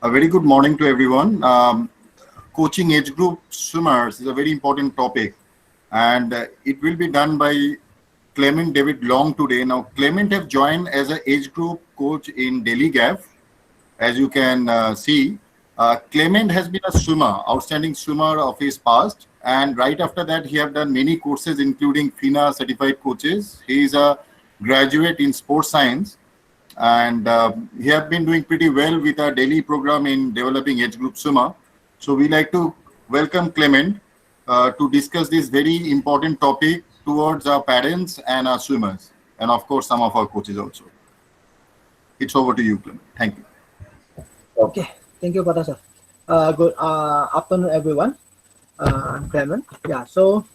A very good morning to everyone. Coaching age group swimmers is a very important topic, and it will be done by Clement David Long today. Now, Clement have joined as an age group coach in Delhi GAF. As you can see, Clement has been a swimmer, outstanding swimmer of his past, and right after that, he have done many courses, including FINA certified coaches. He is a graduate in sports science, and he have been doing pretty well with our daily program in developing age group swimmer. So we like to welcome Clement to discuss this very important topic towards our parents and our swimmers, and of course some of our coaches also. It's over to you, Clement. Thank you. Okay, thank you, Pata sir. Good afternoon, everyone. I'm Clement. Yeah, so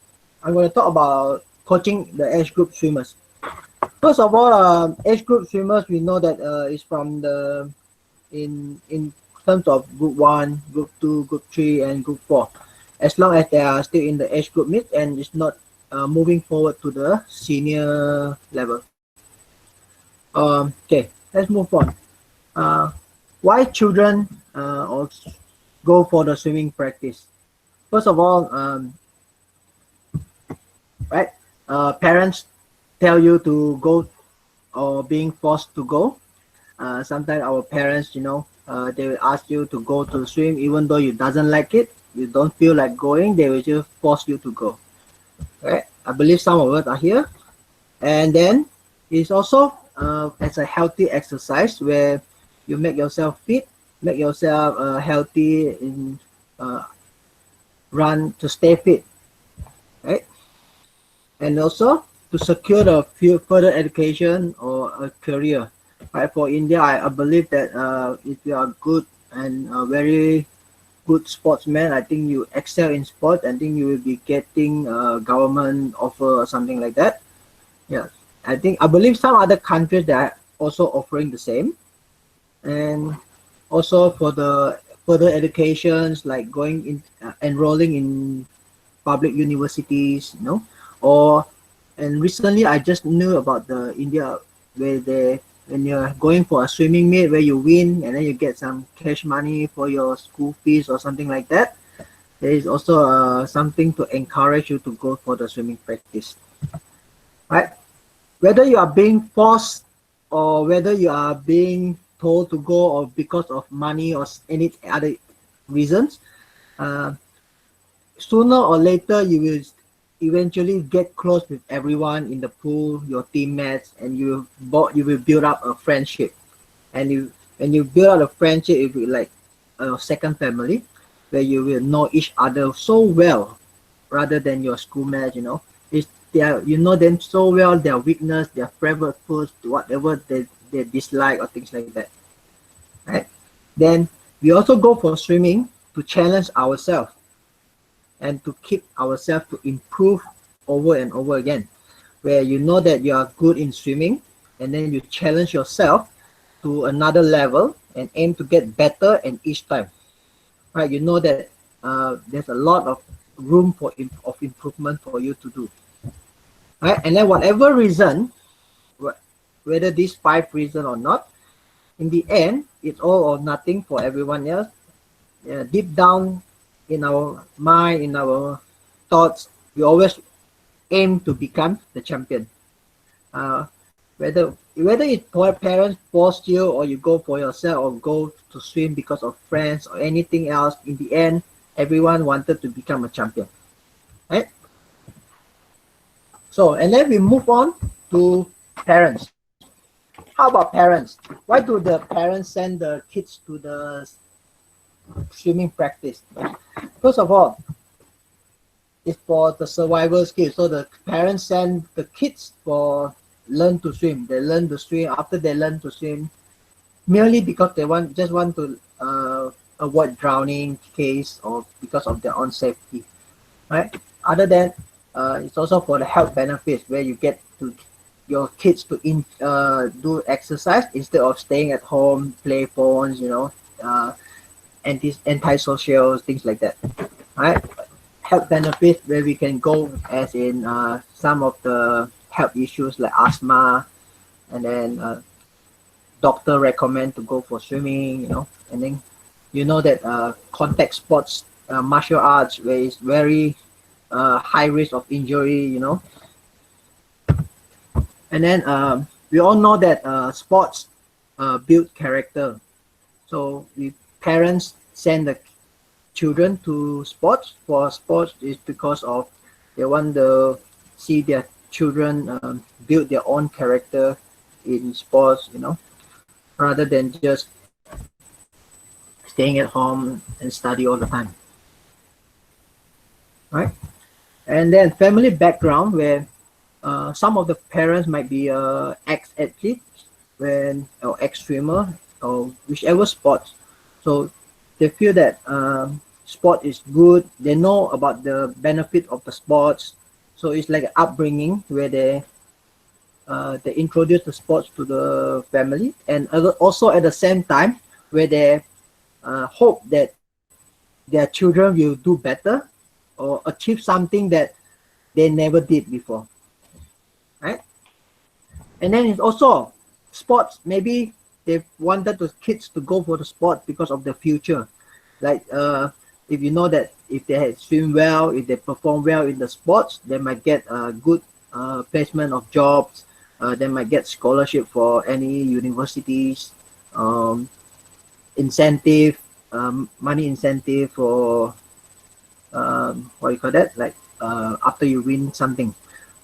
I'm going to talk about coaching the age group swimmers. First of all, age group swimmers, we know that is from the in terms of group 1, group 2, group 3, and group 4. As long as they are still in the age group mid and it's not moving forward to the senior level. Okay, let's move on. Why children go for the swimming practice? First of all, right, parents tell you to go or being forced to go. Sometimes our parents, they will ask you to go to swim even though you doesn't like it, you don't feel like going, they will just force you to go. Right? I believe some of us are here. And then it's also as a healthy exercise where you make yourself fit, make yourself healthy in run to stay fit, right? And also to secure the further education or a career. Right, for India, I believe that if you are good and a very good sportsman, I think you excel in sport. I think you will be getting a government offer or something like that. Yeah, I believe some other countries that are also offering the same. And also for the further educations like going in enrolling in public universities, or and recently I just knew about the India where they when you're going for a swimming meet where you win and then you get some cash money for your school fees or something like that. There is also something to encourage you to go for the swimming practice, right? Whether you are being forced or whether you are being told to go or because of money or any other reasons, sooner or later you will eventually get close with everyone in the pool, your teammates, and you will build up a friendship. And when you build up a friendship, it will be like a second family where you will know each other so well rather than your schoolmates, you know them so well, their weakness, their favorite foods, whatever they dislike or things like that. Right? Then we also go for swimming to challenge ourselves and to keep ourselves to improve over and over again, where you know that you are good in swimming and then you challenge yourself to another level and aim to get better and each time, right? You know that there's a lot of room for improvement for you to do, right? And then whatever reason, whether these 5 reasons or not, in the end it's all or nothing for everyone else. Deep down in our mind, in our thoughts, we always aim to become the champion. Whether parents force you or you go for yourself or go to swim because of friends or anything else, in the end, everyone wanted to become a champion, right? So, and then we move on to parents. How about parents? Why do the parents send the kids to the swimming practice? First of all, it's for the survival skills. So the parents send the kids for learn to swim. They learn to swim. After they learn to swim, merely because they want to avoid drowning case or because of their own safety, right? Other than it's also for the health benefits where you get to your kids to do exercise instead of staying at home, play phones, antisocial things like that, right? Health benefits where we can go as in some of the health issues like asthma, and then doctor recommend to go for swimming, and then you know that contact sports, martial arts, where it's very high risk of injury, you know. And then we all know that sports build character. So if parents send the children to sports for sports is because of they want to see their children build their own character in sports, you know, rather than just staying at home and study all the time, right? And then family background where some of the parents might be ex-athletes when or ex-swimmer or whichever sports. So they feel that sport is good. They know about the benefit of the sports. So it's like an upbringing where they introduce the sports to the family, and also at the same time where they hope that their children will do better or achieve something that they never did before, right? And then it's also sports. Maybe they wanted the kids to go for the sport because of the future. Like if you know that if they had swim well, if they perform well in the sports, they might get a good placement of jobs. They might get scholarship for any universities, um, incentive, money incentive for what do you call that? Like after you win something.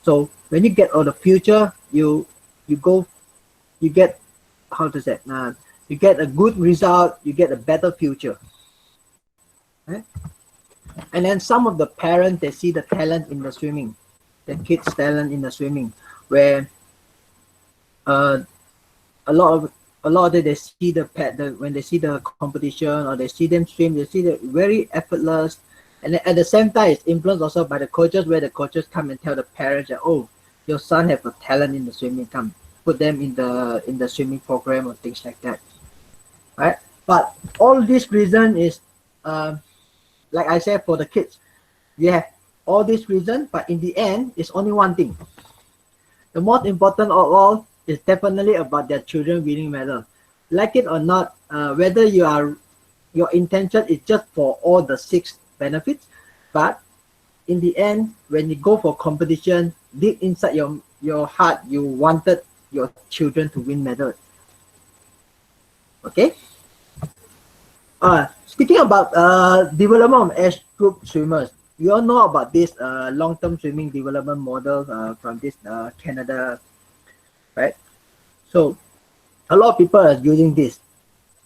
So when you get all the future, you go, you get how to say, you get a good result, you get a better future, right? And then some of the parents they see the talent in the swimming, the kids' talent in the swimming, where uh, a lot of they see when they see the competition or they see them swim, they see that very effortless. And then at the same time, it's influenced also by the coaches, where the coaches come and tell the parents that, oh, your son have a talent in the swimming, come put them in the swimming program or things like that, right? But all this reason is, like I said, for the kids, you have all this reason, but in the end, it's only one thing. The most important of all is definitely about their children winning medal. Like it or not, whether your intention is just for all the 6 benefits, but in the end, when you go for competition, deep inside your heart, you wanted your children to win medal. Okay. Speaking about development of age group swimmers, you all know about this long-term swimming development model from this Canada, right? So a lot of people are using this,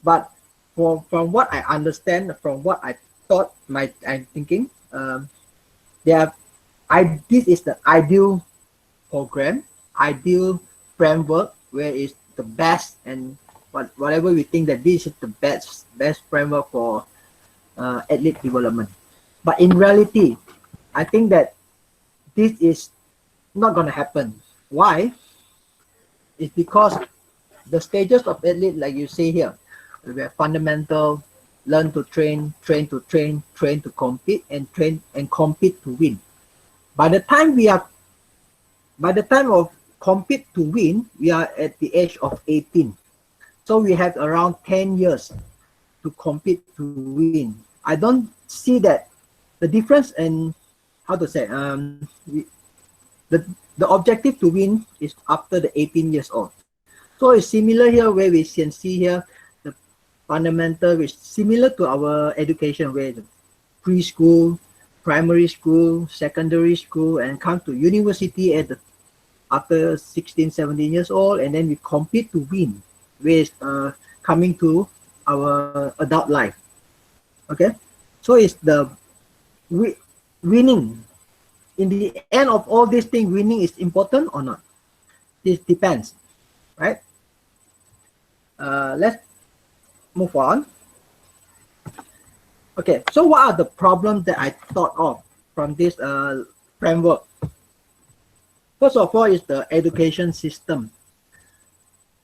but from what I understand, from what I thought, I'm thinking, this is the ideal program, ideal framework where it's the best, and whatever we think that this is the best framework for athlete development. But in reality, I think that this is not going to happen. Why? It's because the stages of athlete, like you see here, we have fundamental, learn to train, train to train, train to compete, and train and compete to win. By the time of compete to win, we are at the age of 18. So we have around 10 years to compete to win. I don't see that the difference in how to say the objective to win is after the 18 years old. So it's similar here where we can see here the fundamental, which is similar to our education, where the preschool, primary school, secondary school, and come to university after 16, 17 years old, and then we compete to win with coming to our adult life. Okay, so it's the winning. In the end of all these things, winning is important or not? This depends, right? Let's move on. Okay, so what are the problems that I thought of from this framework? First of all is the education system.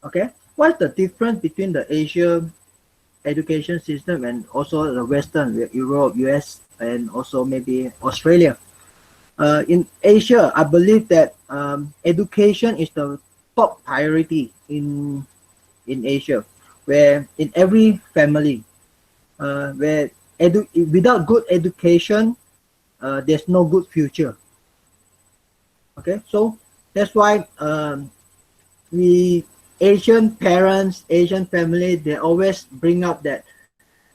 Okay, what's the difference between the Asia education system and also the Western, Europe, US, and also maybe Australia? In Asia, I believe that education is the top priority in Asia, where in every family, where without good education, there's no good future. Okay, so that's why we Asian parents, Asian family, they always bring up that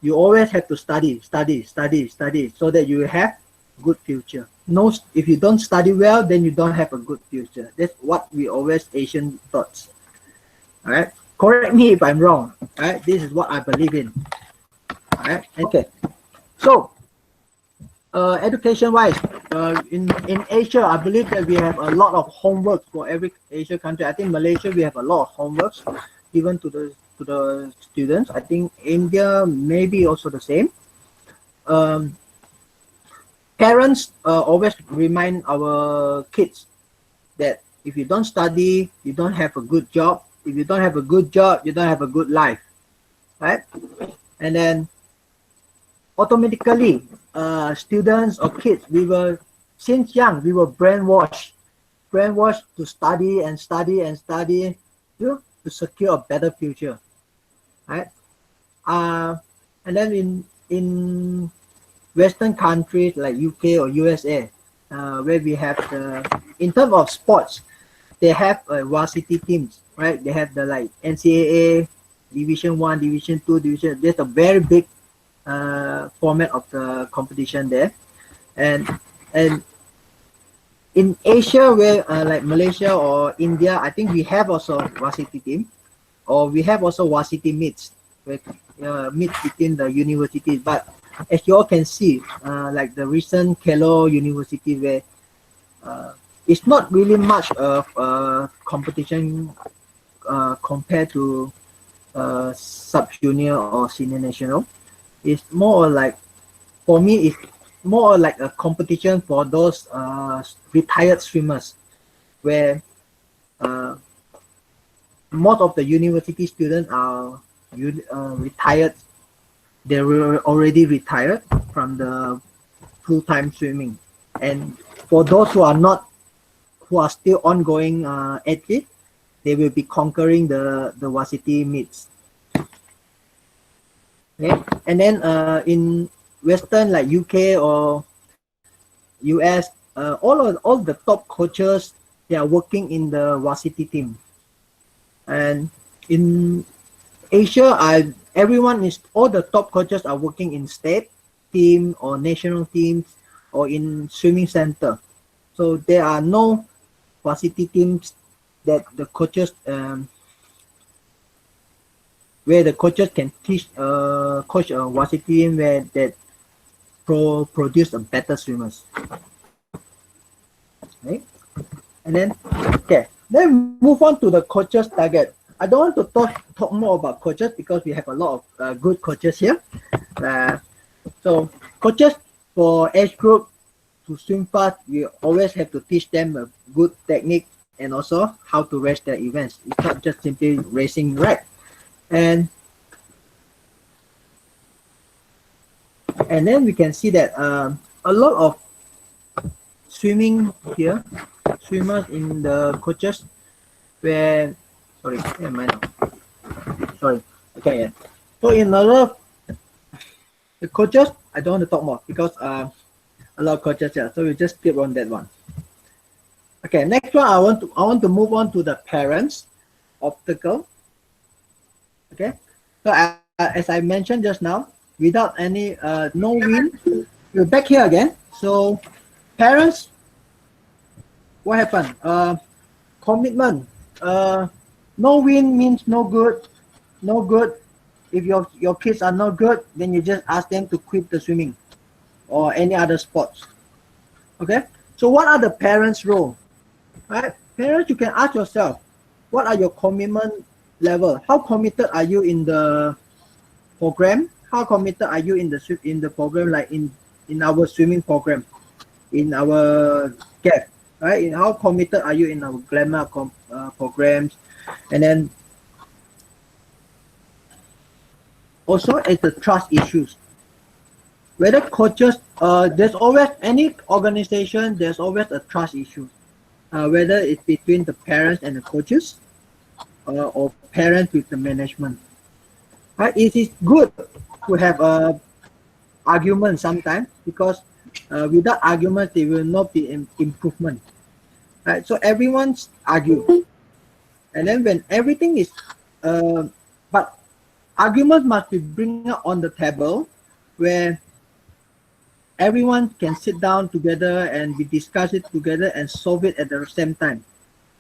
you always have to study, study, study, study, so that you have good future. No, if you don't study well, then you don't have a good future. That's what we always Asian thoughts. All right, correct me if I'm wrong. All right, this is what I believe in. All right, okay. So, education-wise, in Asia, I believe that we have a lot of homework for every Asian country. I think Malaysia we have a lot of homeworks given to the students. I think India maybe also the same. Um, Parents always remind our kids that if you don't study, you don't have a good job. If you don't have a good job, you don't have a good life, right? And then automatically, students or kids, since young, we were brainwashed to study and study and study to secure a better future, right? And then in Western countries like UK or USA, where we have in terms of sports, they have varsity teams, right? They have the like NCAA, Division 1, Division 2, Division. There's a very big format of the competition there, and in Asia, where like Malaysia or India, I think we have also varsity team, or we have also varsity meets, where meets between the universities. But as you all can see, like the recent Kelo University, where it's not really much of competition compared to sub-junior or senior national. It's more like, for me, it's more like a competition for those retired swimmers, where most of the university students are retired. They were already retired from the full-time swimming, and for those who are still ongoing athletes, they will be conquering the varsity meets. Okay? And then in Western like UK or US, all the top coaches, they are working in the varsity team. And in Asia, all the top coaches are working in state team or national teams or in swimming center. So there are no varsity teams that the coaches where the coaches can coach a varsity team where that produce a better swimmers. Right? And then move on to the coaches target. I don't want to talk more about coaches because we have a lot of good coaches here. So coaches for age group to swim fast, we always have to teach them a good technique and also how to race their events. It's not just simply racing, right? And then we can see that a lot of swimmers in the coaches where okay. So in a lot of the coaches, I don't want to talk more because a lot of coaches here, so we just skip on that one. Okay, next one I want to move on to the parents obstacle. Okay, so as I mentioned just now, without any no win, we're back here again. So parents, what happened? Commitment. No win means no good. No good. If your kids are not good, then you just ask them to quit the swimming or any other sports. Okay. So what are the parents' role? Right? Parents, you can ask yourself, what are your commitment level? How committed are you in the program? How committed are you in the program, like in our swimming program, in our GAF, right? In how committed are you in our glamour programs? And then also it's the trust issues. Whether coaches, there's always any organization, there's always a trust issue. Whether it's between the parents and the coaches, or parents with the management. Right? It is good to have a argument sometimes, because without argument there will not be improvement, right? So everyone's argue, and then when everything is but argument must be bring up on the table where everyone can sit down together and we discuss it together and solve it at the same time,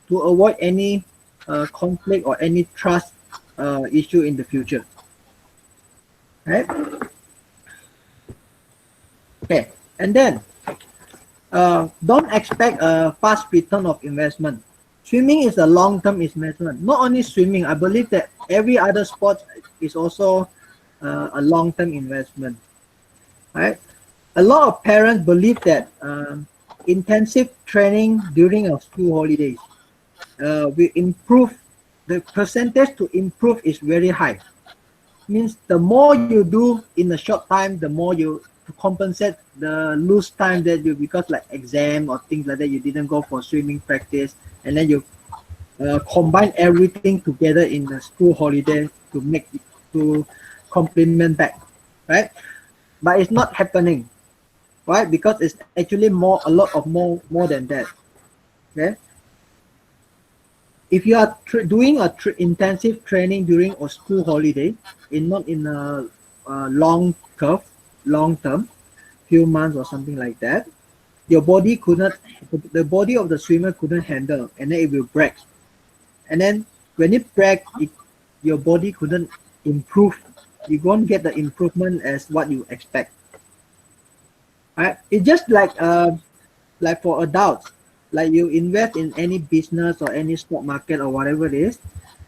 to avoid any conflict or any trust issue in the future, right? Okay, and then don't expect a fast return of investment. Swimming is a long-term investment. Not only swimming, I believe that every other sport is also a long-term investment, right? A lot of parents believe that intensive training during a school holidays will improve. The percentage to improve is very high. Means the more you do in a short time, the more you to compensate the lose time that you, because like exam or things like that, you didn't go for swimming practice, and then you combine everything together in the school holiday to make to complement back, right? But it's not happening, right? Because it's actually more, a lot of more than that. Okay, if you are doing a intensive training during a school holiday, in not in a long term, few months or something like that, your body could not, the body of the swimmer couldn't handle, and then it will break. And then when it break, your body couldn't improve. You won't get the improvement as what you expect. Right? It's just like for adults, like you invest in any business or any stock market or whatever it is,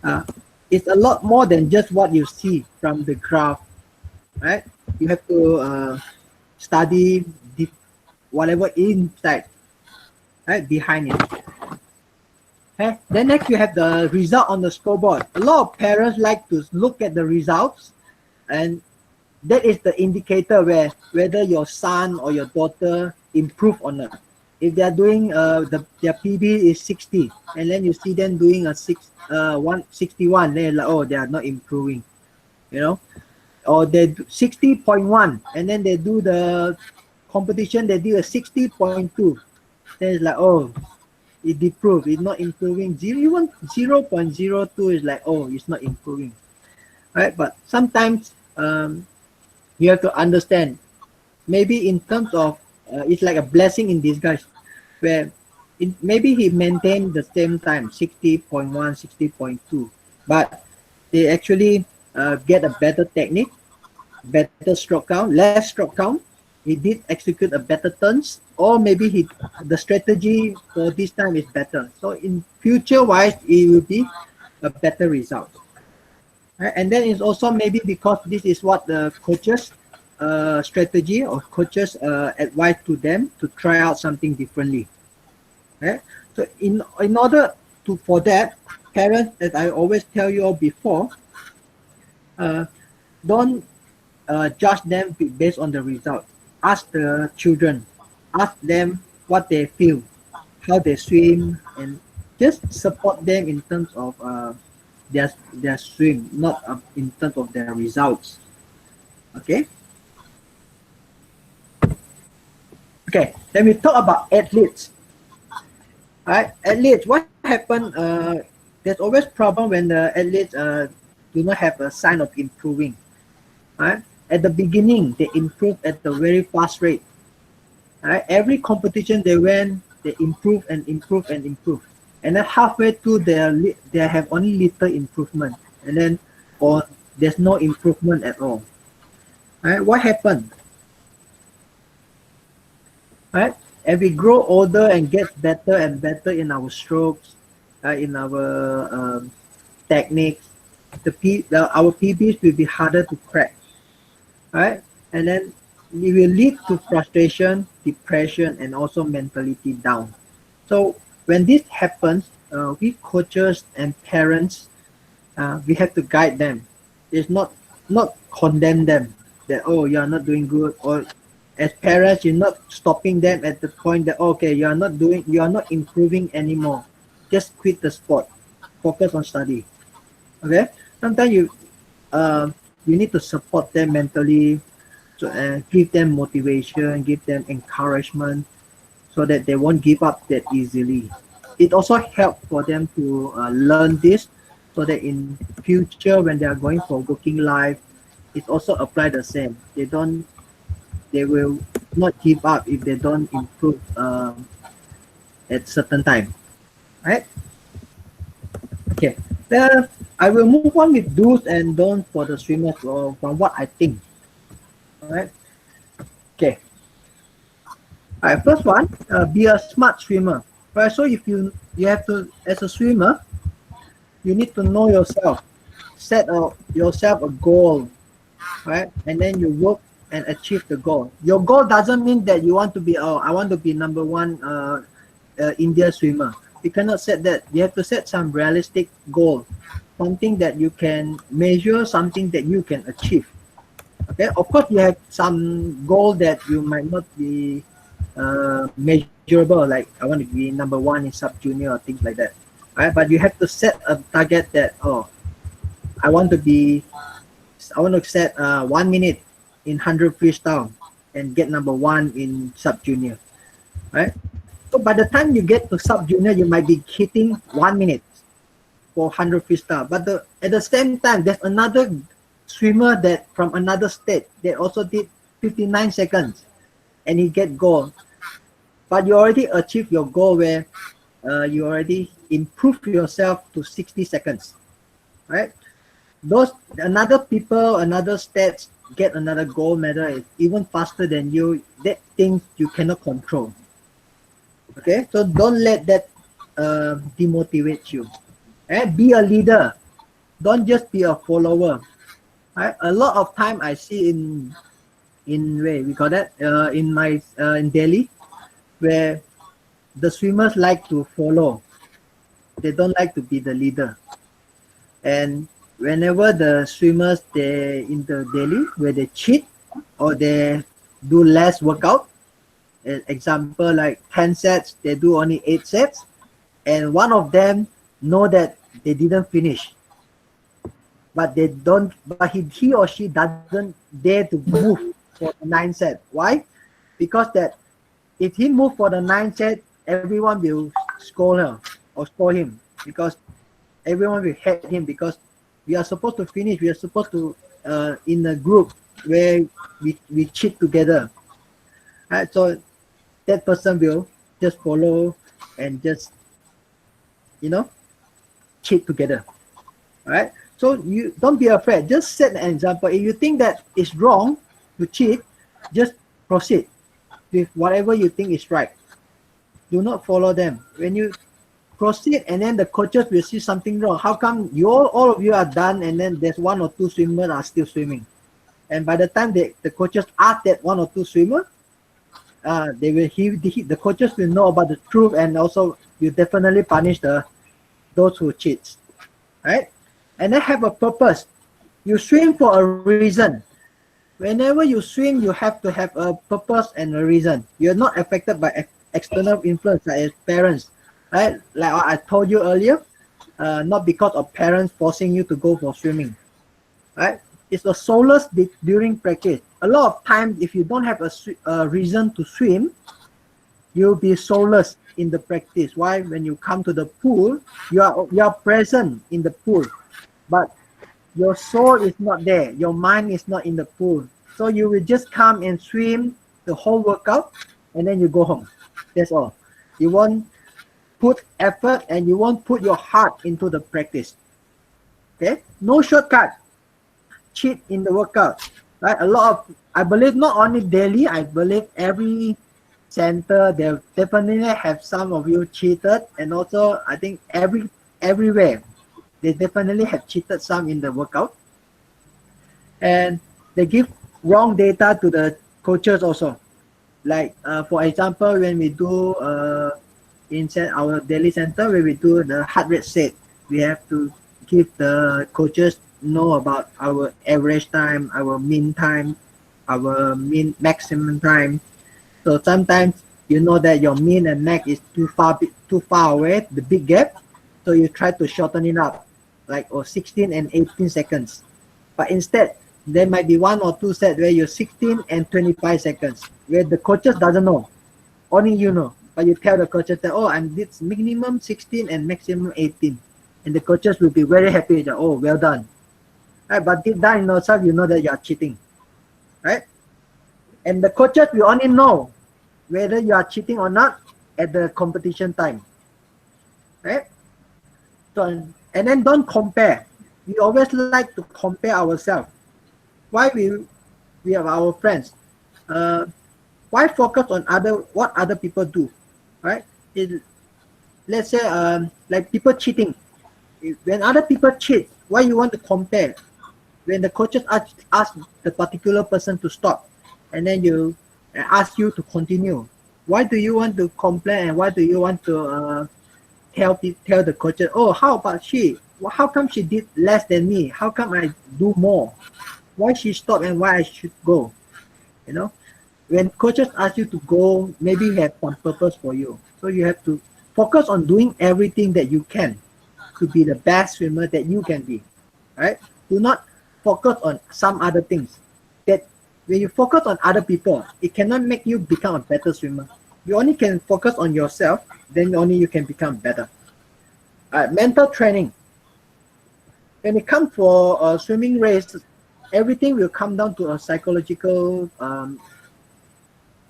uh, it's a lot more than just what you see from the graph, right? You have to study whatever inside, right, behind it. Okay. Then next you have the result on the scoreboard. A lot of parents like to look at the results, and that is the indicator where whether your son or your daughter improve or not. If they are doing their PB is 60, and then you see them doing a 161, they're like, oh, they are not improving, you know. Or they do 60.1, and then they do the competition, they do a 60.2, then it's like, oh, it improved, it's not improving. Even 0.02 is like, oh, it's not improving, right? But sometimes you have to understand, maybe in terms of it's like a blessing in disguise, where maybe he maintained the same time 60.1, 60.2, but they actually get a better technique, better stroke count, less stroke count. He did execute a better turns, or maybe the strategy for this time is better. So in future wise, it will be a better result. Right? And then it's also maybe because this is what the coaches strategy or coaches advise to them to try out something differently. Right? So in order to for that, parents, as I always tell you all before, uh, don't judge them based on the result. Ask the children, ask them what they feel, how they swim, and just support them in terms of their swim, not in terms of their results. Okay. Okay. Then we talk about athletes. Right, athletes. What happened? There's always problem when the athletes do not have a sign of improving. Right. At the beginning, they improve at a very fast rate. Right. Every competition they win, they improve and improve and improve. And then halfway through, they have only little improvement, and then or there's no improvement at all. Right. What happened? Right. As we grow older and get better and better in our strokes, in our techniques, our PBs will be harder to crack, right? And then it will lead to frustration, depression, and also mentality down. So when this happens, we coaches and parents, we have to guide them. It's not condemn them that, oh, you are not doing good, or as parents you're not stopping them at the point that, okay, you are not improving anymore, just quit the sport, focus on study. Okay, sometimes you you need to support them mentally, so give them motivation, give them encouragement, so that they won't give up that easily. It also helps for them to learn this, so that in future when they are going for working life, it also apply the same. They will not give up if they don't improve at certain time, right? Okay. Then I will move on with do's and don'ts for the swimmers from what I think. All right. Okay. All right. First one, be a smart swimmer. Right. So if you have to, as a swimmer, you need to know yourself, set yourself a goal, right? And then you work and achieve the goal. Your goal doesn't mean that you want to be, oh, I want to be number one India swimmer. You cannot set that. You have to set some realistic goal, something that you can measure, something that you can achieve. Okay, of course you have some goal that you might not be measurable, like I want to be number one in sub junior or things like that, right? But you have to set a target that, oh, I want to be, I want to set 1 minute in 100 freestyle and get number one in sub junior, right? So by the time you get to sub junior, you might be hitting 1 minute for 100 freestyle. But at the same time, there's another swimmer that from another state that also did 59 seconds and he get gold. But you already achieved your goal where you already improve yourself to 60 seconds, right? Those another people, another states get another gold medal even faster than you. That things you cannot control. Okay, so don't let that demotivate you. And be a leader. Don't just be a follower. Right? A lot of time I see in where we call that in my in Delhi, where the swimmers like to follow. They don't like to be the leader. And whenever the swimmers they in the Delhi where they cheat or they do less workout, example like 10 sets, they do only 8 sets, and one of them know that they didn't finish, but they don't, but he or she doesn't dare to move for the 9 set. Why? Because that if he move for the 9 set, everyone will scold her or scold him, because everyone will hate him, because we are supposed to finish, we are supposed to in a group where we cheat together, right? So that person will just follow and just, you know, cheat together. All right. So you don't be afraid. Just set an example. If you think that it's wrong to cheat, just proceed with whatever you think is right. Do not follow them. When you proceed and then the coaches will see something wrong, how come all of you are done and then there's 1 or 2 swimmers are still swimming? And by the time the coaches ask that 1 or 2 swimmers, they will the coaches will know about the truth, and also you definitely punish those who cheats, right? And then have a purpose. You swim for a reason. Whenever you swim, you have to have a purpose and a reason. You're not affected by external influence like parents, right? Like I told you earlier, not because of parents forcing you to go for swimming, right? It's a solace during practice. A lot of times, if you don't have a reason to swim, you'll be soulless in the practice. Why? When you come to the pool, you are present in the pool, but your soul is not there. Your mind is not in the pool. So you will just come and swim the whole workout, and then you go home. That's all. You won't put effort and you won't put your heart into the practice. Okay? No shortcut. Cheat in the workout. Right? A lot of, I believe not only Delhi, I believe every center, they definitely have some of you cheated, and also I think everywhere they definitely have cheated some in the workout, and they give wrong data to the coaches also. Like for example, when we do in our daily center, where we do the heart rate set, we have to give the coaches know about our average time, our mean time, our mean maximum time. So sometimes you know that your mean and max is too far away, the big gap. So you try to shorten it up, like 16 and 18 seconds. But instead, There might be 1 or 2 sets where you're 16 and 25 seconds, where the coaches doesn't know. Only you know. But you tell the coaches that, oh, I'm this minimum 16 and maximum 18. And the coaches will be very happy that, oh, well done. Right? But deep down in yourself, you know that you are cheating. Right? And the coaches will only know whether you are cheating or not at the competition time. Right? So, and then don't compare. We always like to compare ourselves. Why we have our friends? Why focus on what other people do, right? Let's say like people cheating. When other people cheat, why you want to compare? When the coaches ask the particular person to stop, and then you ask you to continue, why do you want to complain, and why do you want to tell the coaches, oh, how about she? How come she did less than me? How come I do more? Why she stopped and why I should go? You know, when coaches ask you to go, maybe have some purpose for you. So you have to focus on doing everything that you can to be the best swimmer that you can be. Right? Do not focus on some other things. That when you focus on other people, it cannot make you become a better swimmer. You only can focus on yourself, then only you can become better. Mental training. When it comes for a swimming race, everything will come down to a psychological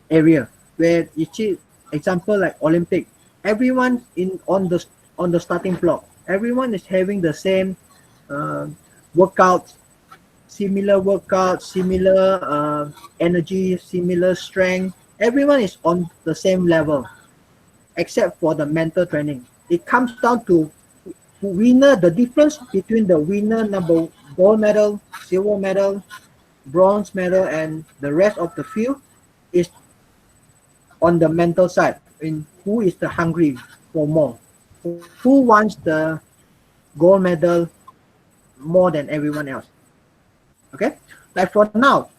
area where you see, example like Olympic, everyone on the starting block, everyone is having the same workouts, similar energy, similar strength. Everyone is on the same level, except for the mental training. It comes down to winner. The difference between the winner number gold medal, silver medal, bronze medal, and the rest of the field is on the mental side. In who is the hungry for more, who wants the gold medal more than everyone else. Okay, like for now,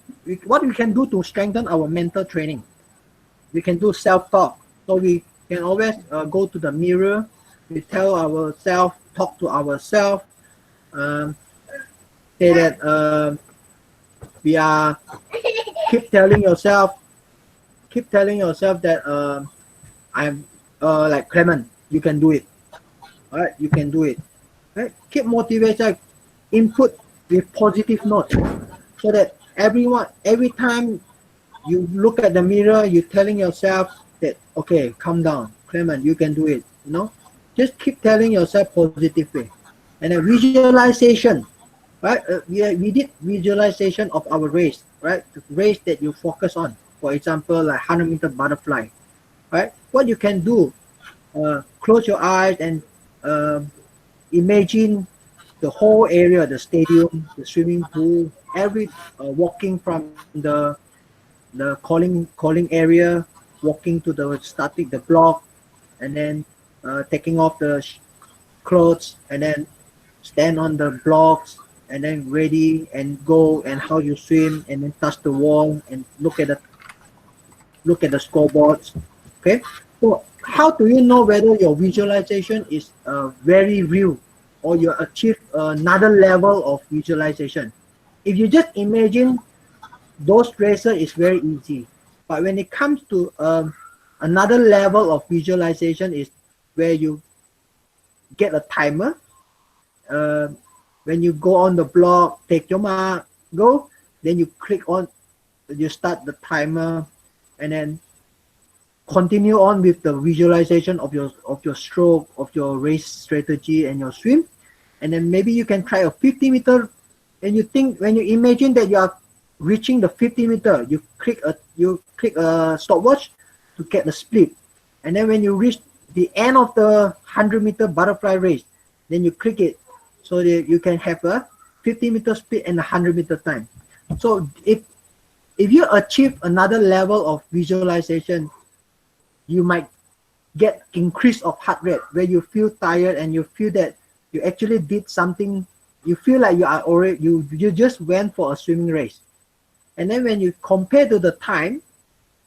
what we can do to strengthen our mental training, we can do self-talk. So we can always go to the mirror, we tell ourselves, talk to ourselves, um, say that we are keep telling yourself that I'm like Clement, you can do it. All right, you can do it. Right? Keep motivation, input with positive notes, so that every time you look at the mirror, you're telling yourself that, okay, calm down, Clement, you can do it. You know, just keep telling yourself positively. And then visualization, right? We did visualization of our race, right? The race that you focus on. For example, like 100-meter butterfly, right? What you can do, close your eyes and imagine the whole area, the stadium, the swimming pool, every walking from the calling area, walking to the starting the block, and then taking off the clothes, and then stand on the blocks, and then ready and go, and how you swim, and then touch the wall and look at the scoreboards. Okay, so how do you know whether your visualization is very real, or you achieve another level of visualization? If you just imagine those races, is very easy. But when it comes to another level of visualization, is where you get a timer. Uh, when you go on the block, take your mark, go, then you click on, you start the timer, and then continue on with the visualization of your stroke, of your race strategy, and your swim. And then maybe you can try a 50-meter, and you think, when you imagine that you are reaching the 50-meter, you click a stopwatch to get the split. And then when you reach the end of the 100-meter butterfly race, then you click it, so that you can have a 50-meter split and a 100-meter time. So if you achieve another level of visualization, you might get increase of heart rate, where you feel tired and you feel that you actually did something. You feel like you just went for a swimming race. And then when you compare to the time,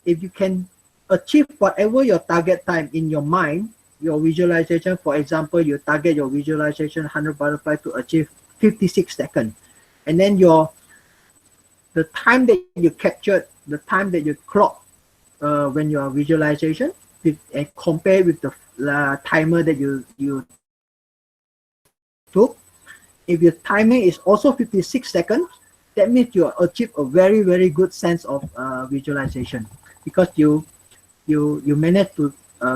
if you can achieve whatever your target time in your mind, your visualization, for example, you target your visualization 100 butterfly to achieve 56 seconds, and then your the time that you captured, the time that you clock when you are visualization, and compare with the timer that you took. If your timing is also 56 seconds, that means you achieve a very, very good sense of visualization, because you manage to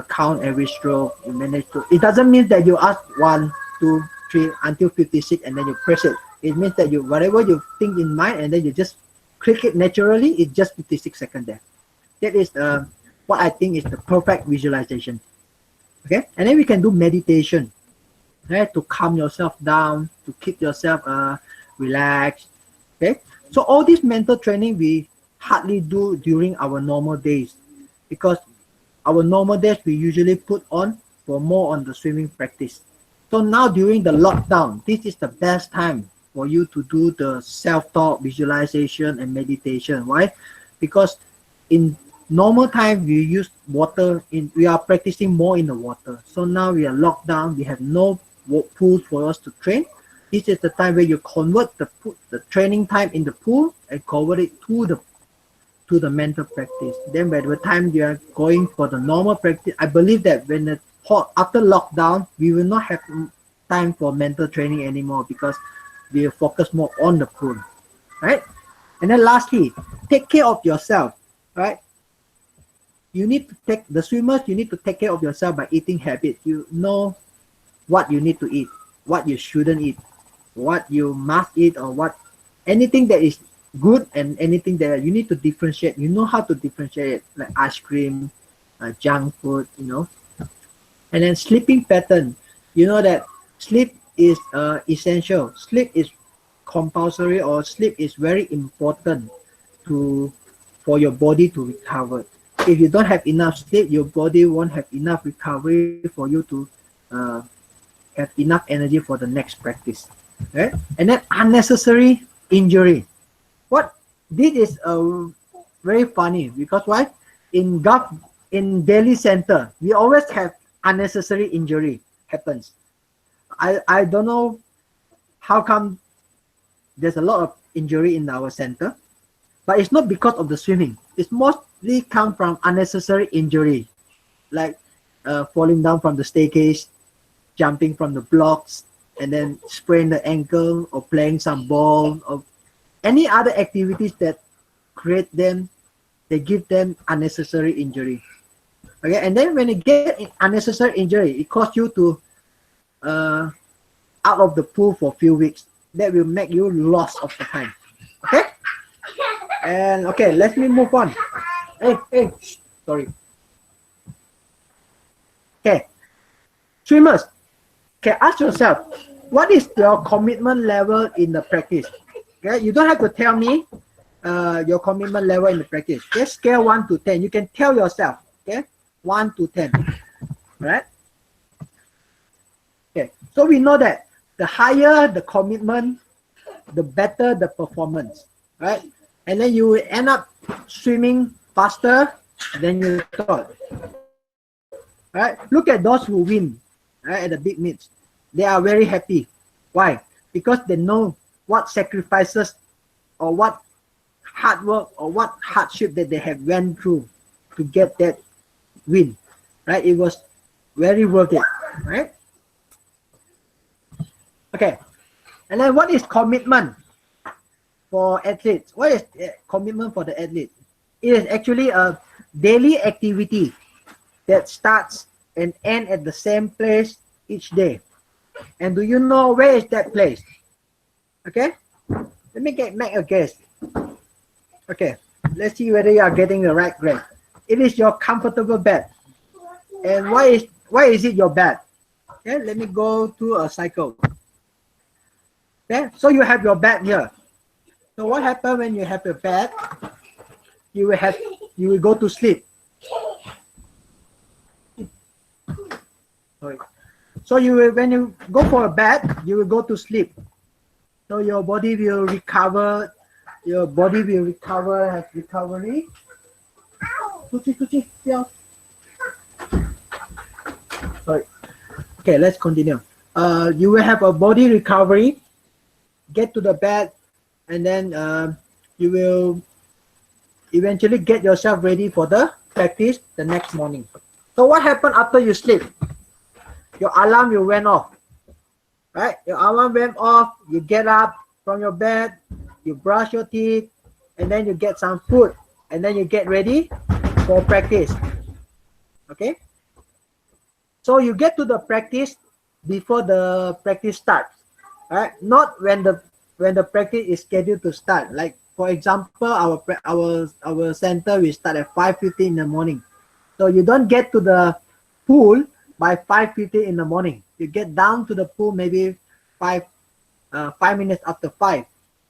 count every stroke. You manage to. It doesn't mean that you ask 1, 2, 3 until 56 and then you press it. It means that you whatever you think in mind and then you just click it naturally. It's just 56 seconds there. That is what I think is the perfect visualization. Okay, and then we can do meditation, right, to calm yourself down, to keep yourself relaxed. Okay, so all this mental training we hardly do during our normal days, because our normal days we usually put on for more on the swimming practice. So now during the lockdown, this is the best time for you to do the self-talk, visualization, and meditation. Why? Because in normal time we use water. We are practicing more in the water. So now we are locked down. We have no pool for us to train. This is the time where you convert the training time in the pool and convert it to the mental practice. Then by the time you are going for the normal practice, I believe that after lockdown, we will not have time for mental training anymore, because we will focus more on the pool, right? And then lastly, take care of yourself, right? You need to you need to take care of yourself by eating habits. You know what you need to eat, what you shouldn't eat, what you must eat, or anything that is good and anything that you need to differentiate. You know how to differentiate, like ice cream, junk food, And then sleeping pattern. You know that sleep is essential. Sleep is compulsory, or sleep is very important for your body to recover. If you don't have enough sleep, your body won't have enough recovery for you to have enough energy for the next practice. Right? And then unnecessary injury. This is very funny, because why? In GAF, in Delhi Center, we always have unnecessary injury happens. I don't know how come there's a lot of injury in our center, but it's not because of the swimming. It's mostly come from unnecessary injury, like falling down from the staircase, jumping from the blocks, and then sprain the ankle, or playing some ball, or any other activities that they give them unnecessary injury. Okay, and then when you get unnecessary injury, it causes you to out of the pool for a few weeks. That will make you loss of the time. Okay, and okay, let me move on. Hey, sorry. Okay, swimmers. Okay, ask yourself, what is your commitment level in the practice? Okay, you don't have to tell me your commitment level in the practice. Just scale 1 to 10. You can tell yourself. Okay, 1 to 10. Right? Okay, so we know that the higher the commitment, the better the performance. Right? And then you will end up swimming faster than you thought. Right? Look at those who win, right, at the big meets. They are very happy. Why? Because they know what sacrifices or what hard work or what hardship that they have went through to get that win. Right? It was very worth it. Right? Okay. And then what is commitment for athletes? What is commitment for the athlete? It is actually a daily activity that starts and ends at the same place each day. And do you know where is that place? Okay, let me make a guess. Okay, let's see whether you are getting the right grade. It is your comfortable bed. And why is it your bed? Okay, let me go to a cycle. Okay, so you have your bed here. So what happens when you have your bed? You will go to sleep. Sorry. So when you go for a bath, you will go to sleep. So your body will recover. Your body will recover, have recovery. Sorry. Okay, let's continue. You will have a body recovery. Get to the bed, and then you will eventually get yourself ready for the practice the next morning. So what happened after you sleep? Your alarm you went off, right? Your alarm went off, you get up from your bed, you brush your teeth, and then you get some food, and then you get ready for practice. Okay? So you get to the practice before the practice starts, right? Not when the practice is scheduled to start. Like for example, our center will start at 5:50 in the morning. So you don't get to the pool by 5:50 in the morning. You get down to the pool maybe 5 minutes after 5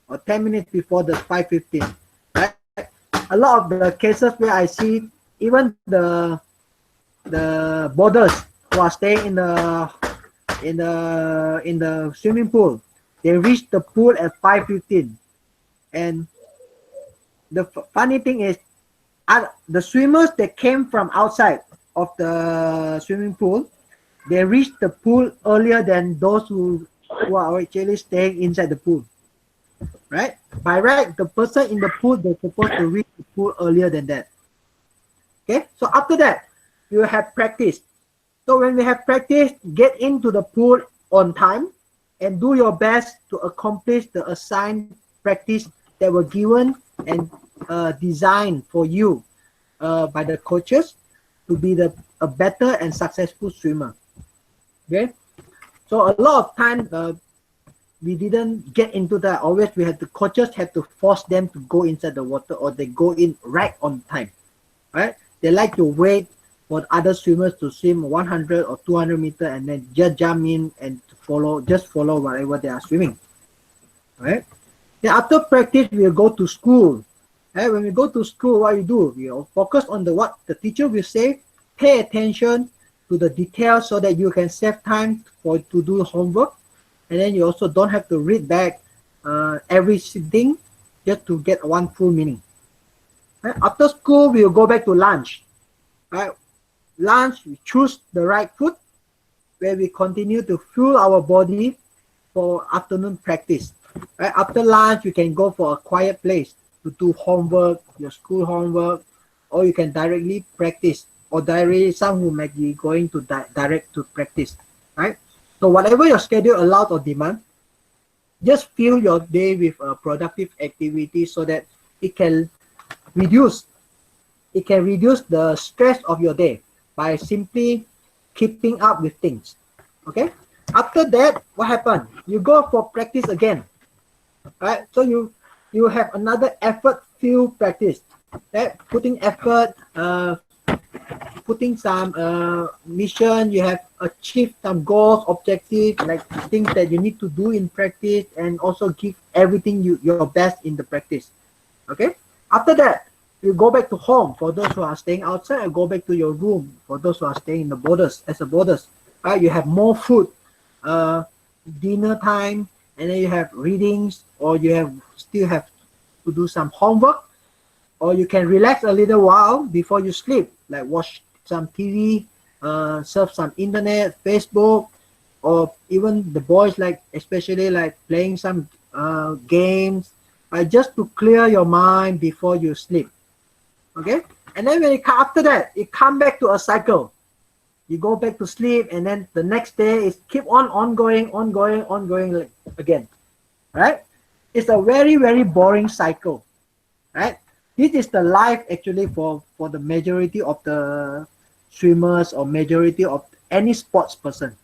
or 10 minutes before the 5:15. Right? A lot of the cases where I see even the boarders who are staying in the swimming pool, they reach the pool at 5:15. And the funny thing is, the swimmers that came from outside of the swimming pool, they reached the pool earlier than those who are actually staying inside the pool. Right? By right, the person in the pool, they're supposed to reach the pool earlier than that. Okay? So after that, you have practice. So when we have practice, get into the pool on time and do your best to accomplish the assigned practice that were given and designed for you by the coaches to be a better and successful swimmer. Okay? So a lot of times we didn't get into that. Always the coaches had to force them to go inside the water, or they go in right on time. Right? They like to wait for other swimmers to swim 100 or 200 meters and then just jump in and follow whatever they are swimming. Right? Then after practice, we'll go to school. Right? When we go to school, what you do? You focus on what the teacher will say. Pay attention to the details so that you can save time to do homework. And then you also don't have to read back everything just to get one full meaning. Right? After school, we'll go back to lunch. Right? Lunch, we choose the right food where we continue to fuel our body for afternoon practice. Right? After lunch, you can go for a quiet place to do homework, your school homework, or you can directly practice, or directly some who might be going to direct to practice. Right? So whatever your schedule allows or demand, just fill your day with a productive activity so that it can reduce the stress of your day by simply keeping up with things. Okay? After that, what happened? You go for practice again. Right? So you have another effort-filled practice. Right? Putting effort, putting some mission, you have achieved some goals, objectives, like things that you need to do in practice, and also give everything your best in the practice. Okay? After that, you go back to home for those who are staying outside, and go back to your room for those who are staying in the borders as a borders. Right? You have more food, dinner time, and then you have readings, or you still have to do some homework, or you can relax a little while before you sleep, like watch some TV, surf some internet, Facebook, or even the boys especially playing some games, just to clear your mind before you sleep. Okay, and then after that, it come back to a cycle. You go back to sleep, and then the next day is keep on ongoing again. Right? It's a very, very boring cycle. Right? This is the life actually for the majority of the swimmers or majority of any sports person.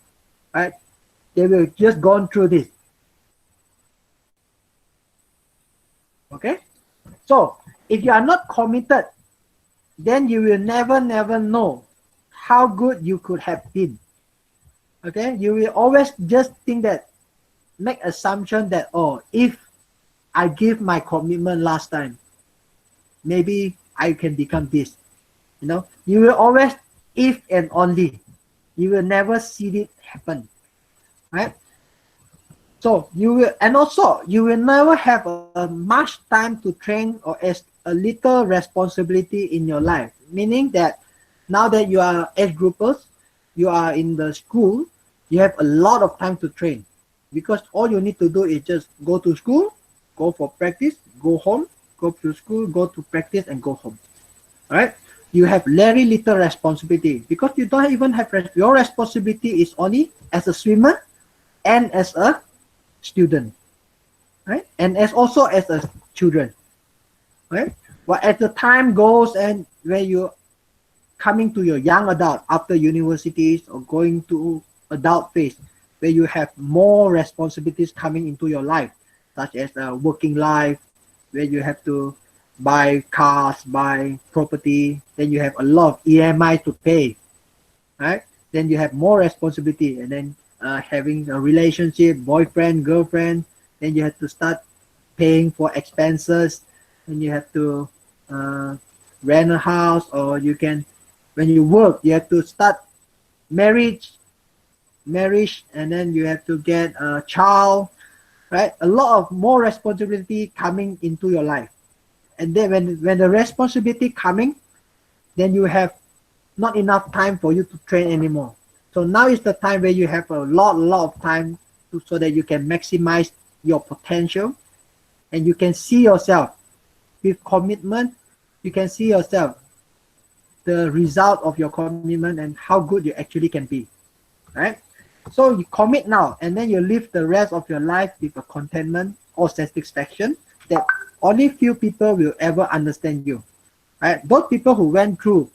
Right? They will just gone through this. Okay? So if you are not committed, then you will never know how good you could have been. Okay? You will always just think that, make assumption that, oh, if I give my commitment last time, maybe I can become this. You will always if and only. You will never see it happen. Right? So you will never have much time to train, or as a little responsibility in your life. Meaning that now that you are age groupers, you are in the school, you have a lot of time to train, because all you need to do is just go to school, go for practice, go home, go to school, go to practice, and go home. All right. You have very little responsibility because you don't even have your responsibility is only as a swimmer and as a student, right? And as also as a children, right? But as the time goes and when you coming to your young adult after universities or going to adult phase, where you have more responsibilities coming into your life, such as a working life, where you have to buy cars, buy property, then you have a lot of EMI to pay, right? Then you have more responsibility, and then having a relationship, boyfriend, girlfriend, then you have to start paying for expenses, and you have to uh, rent a house, or you can, when you work, you have to start marriage, and then you have to get a child, right? A lot of more responsibility coming into your life. And then when the responsibility coming, then you have not enough time for you to train anymore. So now is the time where you have a lot of time so that you can maximize your potential, and you can see yourself with commitment. You can see yourself the result of your commitment and how good you actually can be, right? So you commit now, and then you live the rest of your life with a contentment or satisfaction that only few people will ever understand you, right? Those people who went through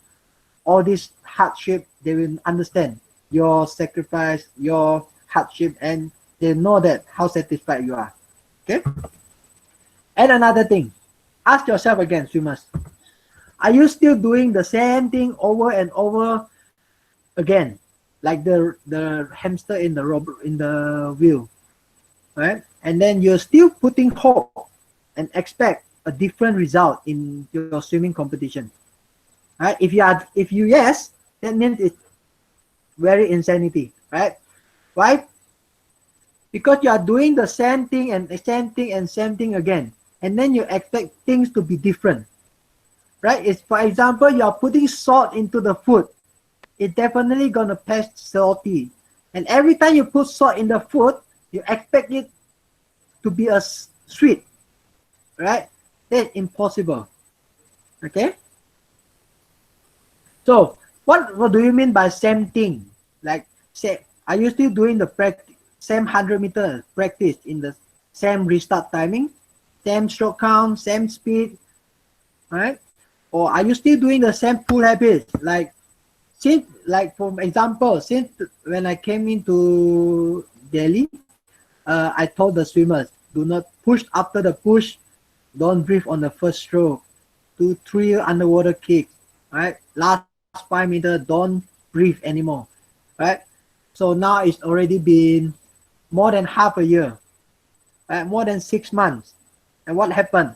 all this hardship, they will understand your sacrifice, your hardship, and they know that how satisfied you are. Okay. And another thing, ask yourself again, swimmers, are you still doing the same thing over and over again, like the hamster in the wheel, right? And then you're still putting hope and expect a different result in your swimming competition, right? If you yes, that means it's very insanity, right? Why? Because you are doing the same thing and the same thing and same thing again, and then you expect things to be different, right? It's, for example, you are putting salt into the food, it's definitely gonna taste salty, and every time you put salt in the food, you expect it to be a sweet, right? That's impossible. Okay. So what do you mean by same thing? Like, say, are you still doing the same 100-meter practice in the same restart timing, same stroke count, same speed, right? Or are you still doing the same pull habits? Like, since, like, for example, since when I came into Delhi, I told the swimmers, do not push after the push, don't breathe on the first stroke, do 3 underwater kicks, right? Last 5 meters, don't breathe anymore, right? So now it's already been more than half a year, right? More than 6 months. And what happened?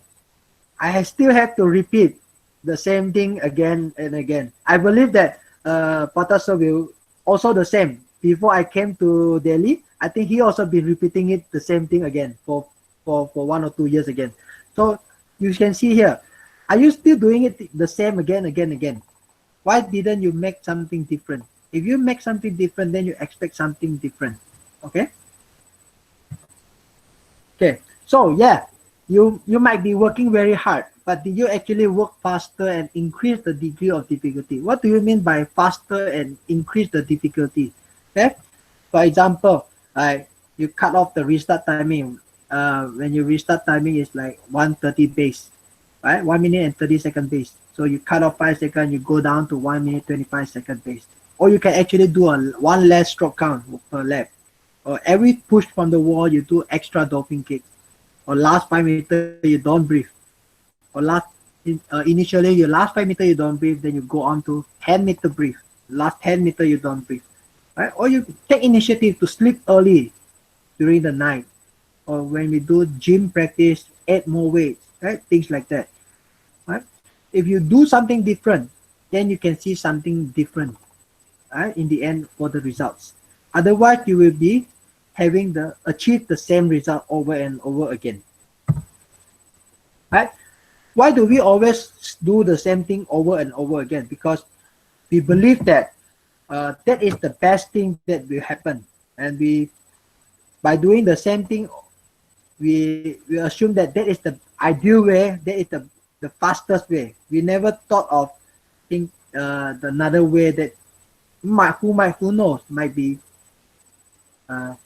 I still have to repeat the same thing again and again. I believe that Patasar will also the same. Before I came to Delhi, I think he also been repeating it the same thing again for 1 or 2 years again. So you can see here, are you still doing it the same again? Why didn't you make something different? If you make something different, then you expect something different. Okay. Okay. So yeah, you might be working very hard, but did you actually work faster and increase the degree of difficulty? What do you mean by faster and increase the difficulty? Okay. For example, you cut off the restart timing. When you restart timing is like 1:30 base, right? 1 minute and 30-second base. So you cut off 5 seconds, you go down to 1 minute 25-second base. Or you can actually do one less stroke count per lap. Or every push from the wall, you do extra dolphin kick. Or last 5 meters, you don't breathe. Or initially, your last 5 meters you don't breathe, then you go on to 10-meter breathe. Last 10 meters you don't breathe. Right? Or you take initiative to sleep early during the night. Or when we do gym practice, add more weights, right? Things like that. Right? If you do something different, then you can see something different, right? In the end for the results. Otherwise, you will be having achieve the same result over and over again. Right? Why do we always do the same thing over and over again? Because we believe that that is the best thing that will happen, and by doing the same thing we assume that that is the ideal way, that is the fastest way. We never thought of think another way that who knows might be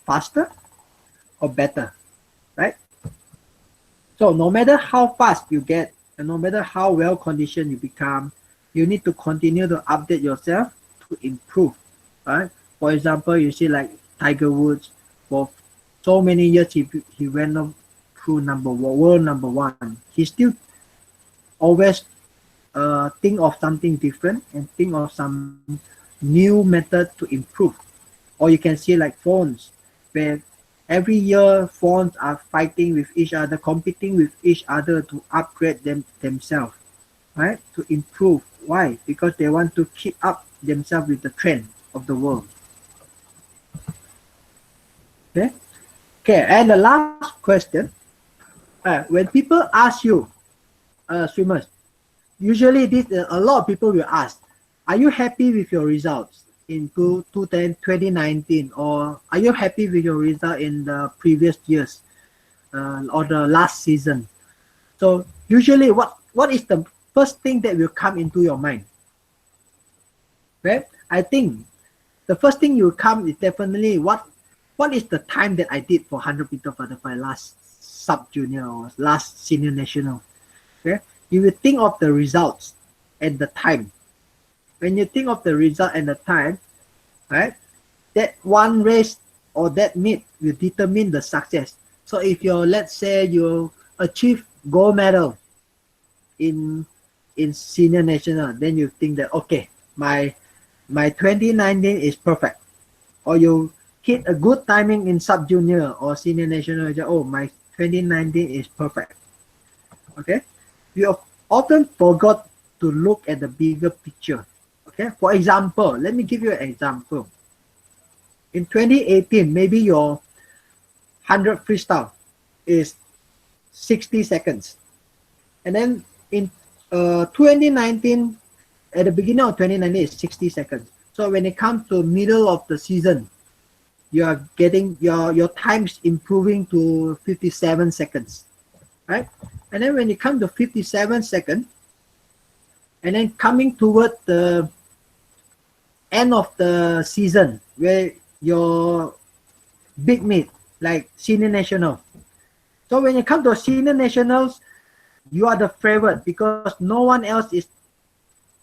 faster or better, right? So no matter how fast you get, and no matter how well conditioned you become, you need to continue to update yourself to improve, right? For example, you see like Tiger Woods, for so many years he went up through world number one. He still always think of something different and think of some new method to improve. Or you can see like phones, where every year phones are fighting with each other, competing with each other to upgrade themselves, right? To improve. Why? Because they want to keep up themselves with the trend of the world. Okay. Okay. And the last question, when people ask you, swimmers, usually this a lot of people will ask, are you happy with your results in 2019, or are you happy with your result in the previous years or the last season? So usually what is the first thing that will come into your mind? Right? I think the first thing you come is definitely what is the time that I did for 100 meter butterfly last sub junior or last senior national. Okay? You will think of the results and the time. When you think of the result and the time, right, that one race or that meet will determine the success. So if you're, let's say you achieve gold medal in senior national, then you think that okay, my 2019 is perfect. Or you hit a good timing in sub junior or senior national, oh, my 2019 is perfect. Okay, we often forgot to look at the bigger picture. Okay, for example, let me give you an example. In 2018, maybe your 100 freestyle is 60 seconds. And then in 2019, at the beginning of 2019 is 60 seconds. So when it comes to middle of the season, you are getting your time's improving to 57 seconds, right? And then when you come to 57 seconds, and then coming toward the end of the season, where your big meet like senior national. So when you come to senior nationals, you are the favorite because no one else is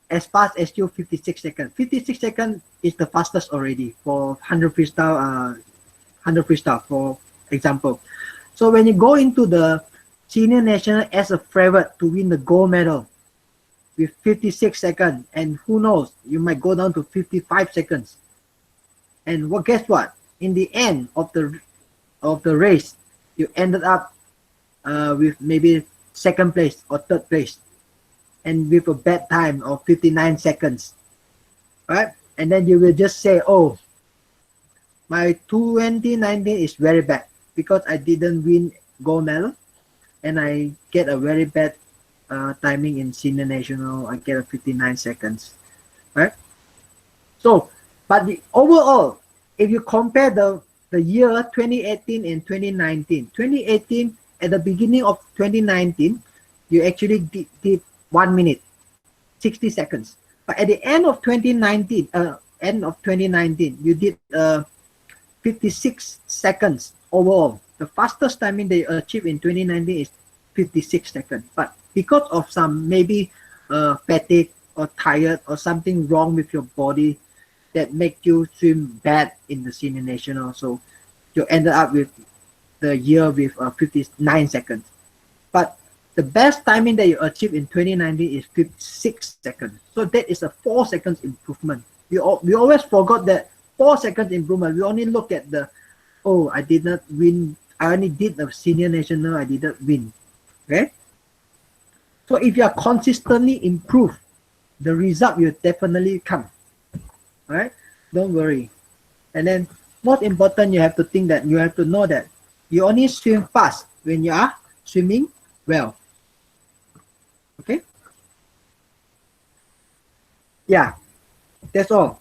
as fast as you. 56 seconds. 56 seconds is the fastest already for 100 freestyle. 100 freestyle, for example. So when you go into the senior national as a favorite to win the gold medal with 56 seconds, and who knows, you might go down to 55 seconds. And guess what? In the end of the race, you ended up with maybe second place or third place, and with a bad time of 59 seconds, right? And then you will just say, oh, my 2019 is very bad because I didn't win gold medal, and I get a very bad timing in senior national. I get a 59 seconds, right? So, but the overall, if you compare the year 2018 and 2019, 2018 at the beginning of 2019, you actually did 1 minute, 60 seconds. But at the end of 2019, you did 56 seconds overall. The fastest timing they achieved in 2019 is 56 seconds. But because of some maybe fatigue or tired or something wrong with your body that make you swim bad in the senior national, so you ended up with the year with 59 seconds. But the best timing that you achieved in 2019 is 56 seconds. So that is a 4 seconds improvement. We always forgot that 4 seconds improvement. We only look at the, oh, I did not win. I only did the senior national. I didn't win. Okay. So if you are consistently improve, the result will definitely come. All right. Don't worry. And then most important, you have to think that you have to know that you only swim fast when you are swimming well. Okay. Yeah. That's all.